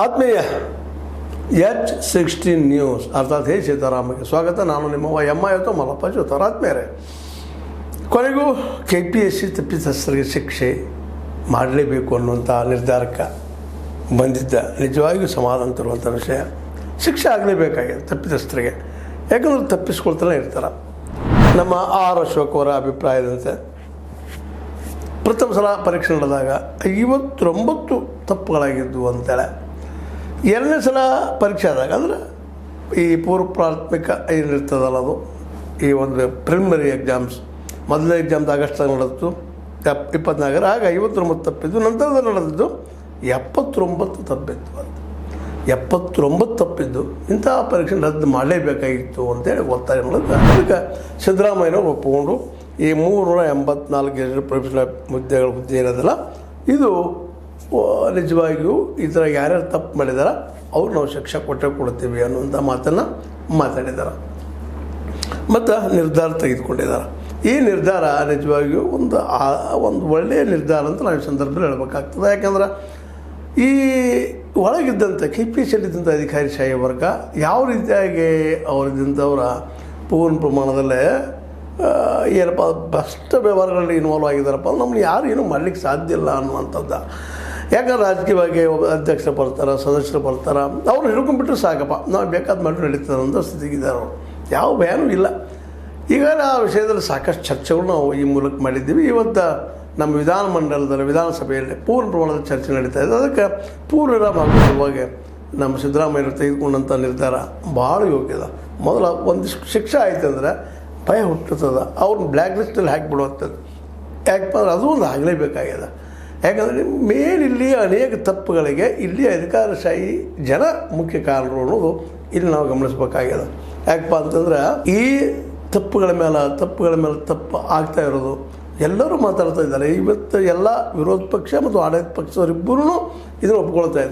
ಆತ್ಮೀಯ H16 news ಅರ್ಥಾತ್ ಹೇ ಸೀತಾರಾಮಗೆ ಸ್ವಾಗತ. ನಾನು ನಿಮ್ಮವ ಎಮ್ಮ ಮಲ್ಲಪ್ಪ ಜೋತಾರ. ಆತ್ಮೀಯರೇ, ಕೊನೆಗೂ KPSC ತಪ್ಪಿತಸ್ಥರಿಗೆ ಶಿಕ್ಷೆ ಮಾಡಲೇಬೇಕು ಅನ್ನುವಂಥ ನಿರ್ಧಾರಕ್ಕೆ ಬಂದಿದ್ದ ನಿಜವಾಗಿಯೂ ಸಮಾಧಾನ ತರುವಂಥ ವಿಷಯ. ಶಿಕ್ಷೆ ಆಗಲೇಬೇಕಾಗಿದೆ ತಪ್ಪಿತಸ್ಥರಿಗೆ, ಯಾಕಂದ್ರೆ ತಪ್ಪಿಸ್ಕೊಳ್ತಾನೆ ಇರ್ತಾರೆ. ನಮ್ಮ ಆರ್ ಅಶೋಕ್ ಅವರ ಅಭಿಪ್ರಾಯದಂತೆ ಪ್ರಥಮ ಸಲ ಪರೀಕ್ಷೆ ನಡೆದಾಗ 59 ತಪ್ಪುಗಳಾಗಿದ್ದು ಅಂತೇಳಿ, ಎರಡನೇ ಸಲ ಪರೀಕ್ಷೆ ಆದಾಗ ಅಂದರೆ ಈ ಪೂರ್ವ ಪ್ರಾಥಮಿಕ ಏನಿರ್ತದಲ್ಲ ಅದು, ಈ ಒಂದು ಪ್ರಿಲಿಮಿನರಿ ಎಕ್ಸಾಮ್ಸ್, ಮೊದಲನೇ ಎಕ್ಸಾಮ್ದು ಆಗಸ್ಟ್ದಾಗ ನಡೆದಿತ್ತು 24, ಆಗ 59 ತಪ್ಪಿದ್ದು. ನಂತರದಲ್ಲಿ ನಡೆದಿದ್ದು 79 ತಪ್ಪಿತ್ತು ಅಂತ. 79 ತಪ್ಪಿದ್ದು ಇಂಥ ಪರೀಕ್ಷೆ ರದ್ದು ಮಾಡಲೇಬೇಕಾಗಿತ್ತು ಅಂತೇಳಿ ಒತ್ತಾಯ ಮಾಡೋದು. ಅದಕ್ಕೆ ಸಿದ್ದರಾಮಯ್ಯನವರು ಒಪ್ಪಿಕೊಂಡು ಈ 384 ಪ್ರೊಫೆಷನಲ್ ಹುದ್ದೆ ಇರೋದಿಲ್ಲ, ಇದು ನಿಜವಾಗಿಯೂ ಈ ಥರ ಯಾರ್ಯಾರು ತಪ್ಪು ಮಾಡಿದಾರ ಅವ್ರು ನಾವು ಶಿಕ್ಷೆ ಕೊಡ್ತೀವಿ ಅನ್ನುವಂಥ ಮಾತನ್ನು ಮಾತಾಡಿದ್ದಾರೆ ಮತ್ತು ನಿರ್ಧಾರ ತೆಗೆದುಕೊಂಡಿದ್ದಾರೆ. ಈ ನಿರ್ಧಾರ ನಿಜವಾಗಿಯೂ ಒಂದು ಒಳ್ಳೆಯ ನಿರ್ಧಾರ ಅಂತ ನಾವು ಈ ಸಂದರ್ಭದಲ್ಲಿ ಹೇಳಬೇಕಾಗ್ತದೆ. ಯಾಕಂದ್ರೆ ಈ ಒಳಗಿದ್ದಂಥ KPSC ಇದ್ದಂಥ ಅಧಿಕಾರಿಶಾಹಿ ವರ್ಗ ಯಾವ ರೀತಿಯಾಗಿ ಅವರಿದ್ದಂಥವರ ಪೂರ್ಣ ಪ್ರಮಾಣದಲ್ಲೇ ಏನಪ್ಪ ಭ್ರಷ್ಟ ವ್ಯವಹಾರಗಳಲ್ಲಿ ಇನ್ವಾಲ್ವ್ ಆಗಿದ್ದಾರಪ್ಪ, ನಮ್ಮನ್ನು ಯಾರು ಏನೂ ಮಾಡಲಿಕ್ಕೆ ಸಾಧ್ಯ ಇಲ್ಲ ಅನ್ನುವಂಥದ್ದು. ಯಾಕಂದ್ರೆ ರಾಜಕೀಯವಾಗಿ ಅಧ್ಯಕ್ಷರು ಬರ್ತಾರೆ, ಸದಸ್ಯರು ಬರ್ತಾರೆ, ಅವ್ರು ಹಿಡ್ಕೊಂಡ್ಬಿಟ್ರೆ ಸಾಕಪ್ಪ, ನಾವು ಬೇಕಾದ ಮಾಡಿ ನಡೀತದೆ ಅನ್ನೋ ಸ್ಥಿತಿಗಿದ್ದಾರೆ ಅವರು. ಯಾವ ಭಯನೂ ಇಲ್ಲ. ಈಗಾಗಲೇ ಆ ವಿಷಯದಲ್ಲಿ ಸಾಕಷ್ಟು ಚರ್ಚೆಗಳು ನಾವು ಈ ಮೂಲಕ ಮಾಡಿದ್ದೀವಿ. ಇವತ್ತು ನಮ್ಮ ವಿಧಾನಮಂಡಲದಲ್ಲಿ ವಿಧಾನಸಭೆಯಲ್ಲಿ ಪೂರ್ಣ ಪ್ರಮಾಣದ ಚರ್ಚೆ ನಡೀತಾ ಇದೆ. ಅದಕ್ಕೆ ಪೂರ್ಣವಾಗಿ ನಮ್ಮ ಸಿದ್ದರಾಮಯ್ಯರು ತೆಗೆದುಕೊಂಡಂಥ ನಿರ್ಧಾರ ಭಾಳ ಯೋಗ್ಯದ. ಮೊದಲ ಒಂದಿಷ್ಟು ಶಿಕ್ಷೆ ಆಯ್ತು ಅಂದರೆ ಭಯ ಹುಟ್ಟುತ್ತದೆ, ಅವ್ರನ್ನ ಬ್ಲ್ಯಾಕ್ ಲಿಸ್ಟಲ್ಲಿ ಹಾಕಿಬಿಡುವಂಥದ್ದು. ಯಾಕಪ್ಪ ಅಂದ್ರೆ ಅದು ಒಂದು ಆಗಲೇಬೇಕಾಗ್ಯದ. ಯಾಕಂದರೆ ಮೇಲಿಲ್ಲಿ ಅನೇಕ ತಪ್ಪುಗಳಿಗೆ ಇಲ್ಲಿ ಅಧಿಕಾರಶಾಹಿ ಜನ ಮುಖ್ಯ ಕಾರಣರು ಅನ್ನೋದು ಇಲ್ಲಿ ನಾವು ಗಮನಿಸಬೇಕಾಗ್ಯದ. ಯಾಕಪ್ಪ ಅಂತಂದ್ರೆ ಈ ತಪ್ಪುಗಳ ಮೇಲೆ ತಪ್ಪು ಆಗ್ತಾ ಇರೋದು ಎಲ್ಲರೂ ಮಾತಾಡ್ತಾ ಇದ್ದಾರೆ. ಇವತ್ತು ಎಲ್ಲ ವಿರೋಧ ಪಕ್ಷ ಮತ್ತು ಆಡಳಿತ ಪಕ್ಷದವರಿಬ್ಬರೂ ಇದನ್ನು ಒಪ್ಕೊಳ್ತಾ ಇದ್ದಾರೆ.